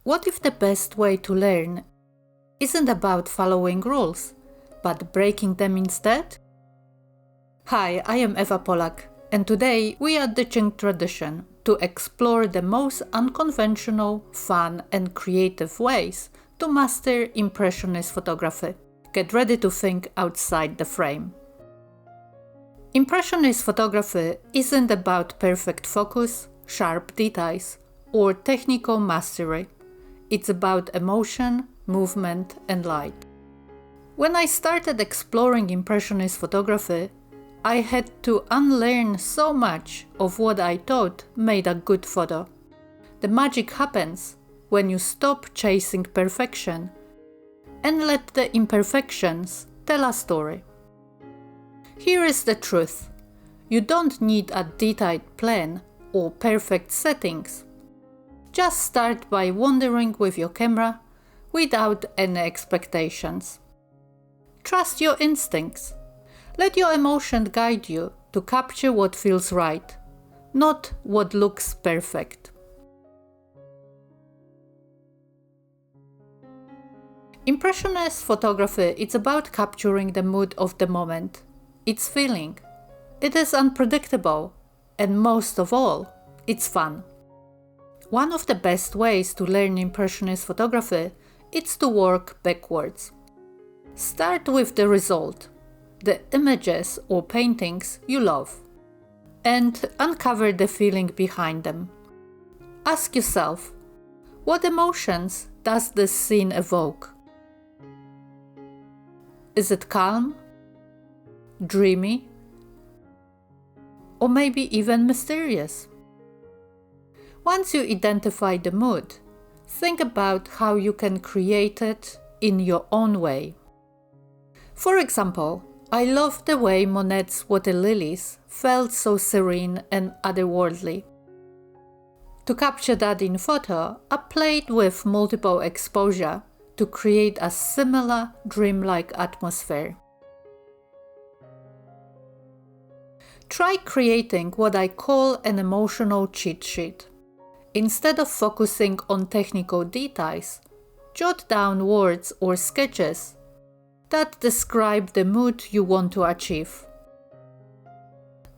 What if the best way to learn isn't about following rules, but breaking them instead? Hi, I am Eva Polak, and today we are ditching tradition to explore the most unconventional, fun and creative ways to master Impressionist photography. Get ready to think outside the frame. Impressionist photography isn't about perfect focus, sharp details, or technical mastery. It's about emotion, movement, and light. When I started exploring Impressionist photography, I had to unlearn so much of what I thought made a good photo. The magic happens when you stop chasing perfection and let the imperfections tell a story. Here is the truth. You don't need a detailed plan or perfect settings. Just start by wandering with your camera without any expectations. Trust your instincts. Let your emotion guide you to capture what feels right, not what looks perfect. Impressionist photography is about capturing the mood of the moment, its feeling. It is unpredictable, and most of all, it's fun. One of the best ways to learn Impressionist photography is to work backwards. Start with the result, the images or paintings you love, and uncover the feeling behind them. Ask yourself, what emotions does this scene evoke? Is it calm, dreamy, or maybe even mysterious? Once you identify the mood, think about how you can create it in your own way. For example, I love the way Monet's water lilies felt so serene and otherworldly. To capture that in photo, I played with multiple exposure to create a similar dreamlike atmosphere. Try creating what I call an emotional cheat sheet. Instead of focusing on technical details, jot down words or sketches that describe the mood you want to achieve.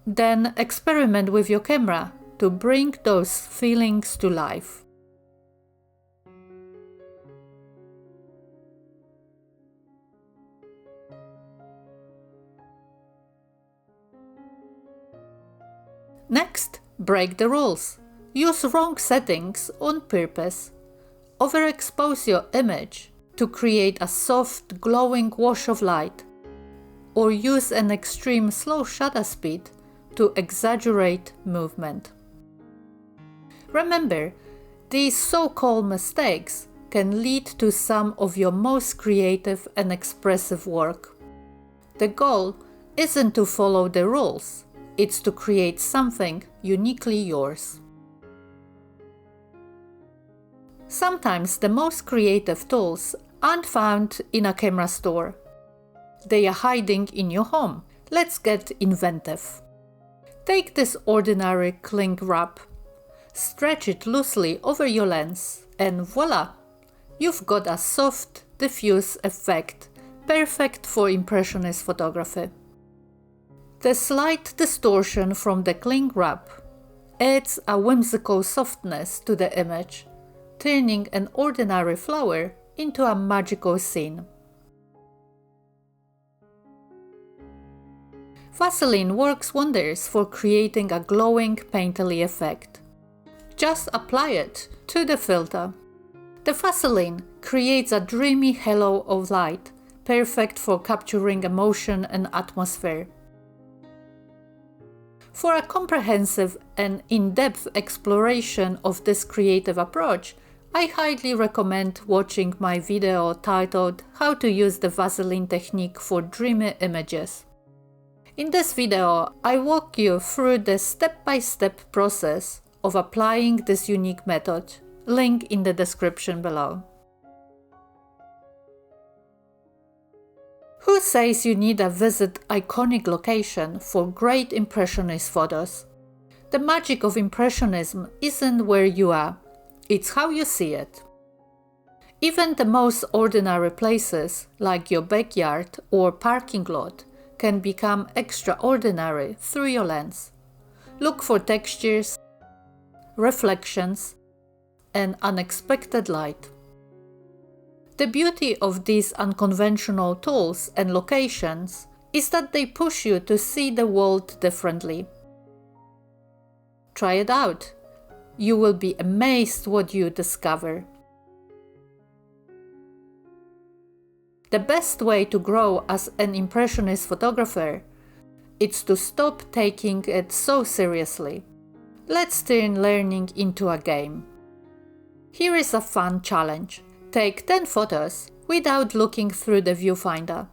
Then experiment with your camera to bring those feelings to life. Next, break the rules. Use wrong settings on purpose. Overexpose your image to create a soft, glowing wash of light, or use an extreme slow shutter speed to exaggerate movement. Remember, these so-called mistakes can lead to some of your most creative and expressive work. The goal isn't to follow the rules, it's to create something uniquely yours. Sometimes the most creative tools aren't found in a camera store. They are hiding in your home. Let's get inventive. Take this ordinary cling wrap, stretch it loosely over your lens, and voila! You've got a soft, diffuse effect, perfect for Impressionist photography. The slight distortion from the cling wrap adds a whimsical softness to the image, turning an ordinary flower into a magical scene. Vaseline works wonders for creating a glowing, painterly effect. Just apply it to the filter. The Vaseline creates a dreamy halo of light, perfect for capturing emotion and atmosphere. For a comprehensive and in-depth exploration of this creative approach, I highly recommend watching my video titled How to Use the Vaseline Technique for Dreamy Images. In this video, I walk you through the step-by-step process of applying this unique method, link in the description below. Who says you need to visit iconic location for great Impressionist photos? The magic of Impressionism isn't where you are, it's how you see it. Even the most ordinary places, like your backyard or parking lot, can become extraordinary through your lens. Look for textures, reflections, and unexpected light. The beauty of these unconventional tools and locations is that they push you to see the world differently. Try it out. You will be amazed what you discover. The best way to grow as an Impressionist photographer is to stop taking it so seriously. Let's turn learning into a game. Here is a fun challenge. Take 10 photos without looking through the viewfinder.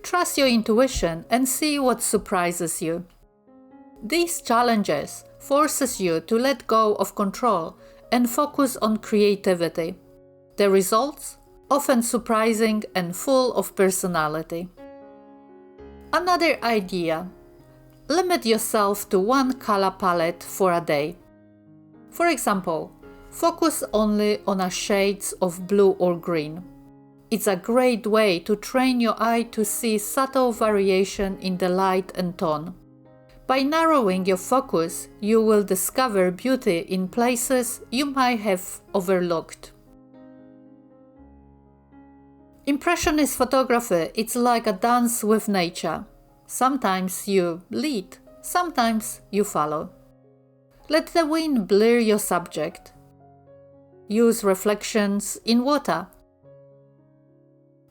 Trust your intuition and see what surprises you. These challenges forces you to let go of control and focus on creativity. The results? Often surprising and full of personality. Another idea. Limit yourself to one color palette for a day. For example, focus only on a shades of blue or green. It's a great way to train your eye to see subtle variation in the light and tone. By narrowing your focus, you will discover beauty in places you might have overlooked. Impressionist photography is like a dance with nature. Sometimes you lead, sometimes you follow. Let the wind blur your subject. Use reflections in water.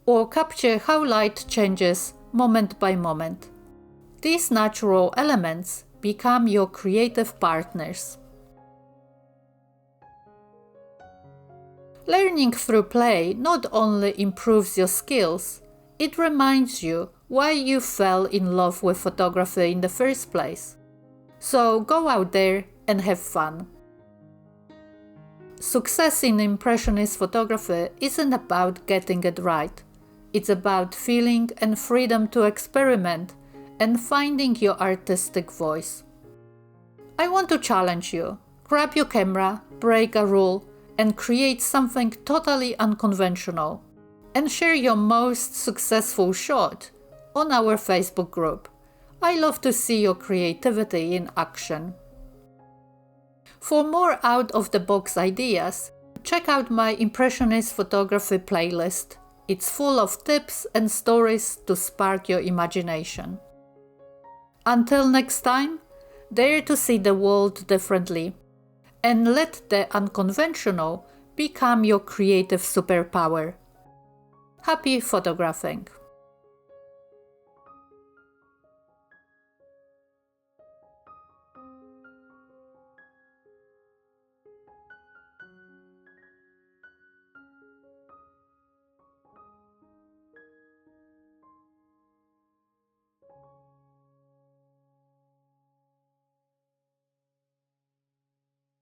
Or capture how light changes moment by moment. These natural elements become your creative partners. Learning through play not only improves your skills, it reminds you why you fell in love with photography in the first place. So go out there and have fun. Success in Impressionist photography isn't about getting it right. It's about feeling and freedom to experiment and finding your artistic voice. I want to challenge you. Grab your camera, break a rule, and create something totally unconventional. And share your most successful shot on our Facebook group. I love to see your creativity in action. For more out-of-the-box ideas, check out my Impressionist photography playlist. It's full of tips and stories to spark your imagination. Until next time, dare to see the world differently and let the unconventional become your creative superpower. Happy photographing!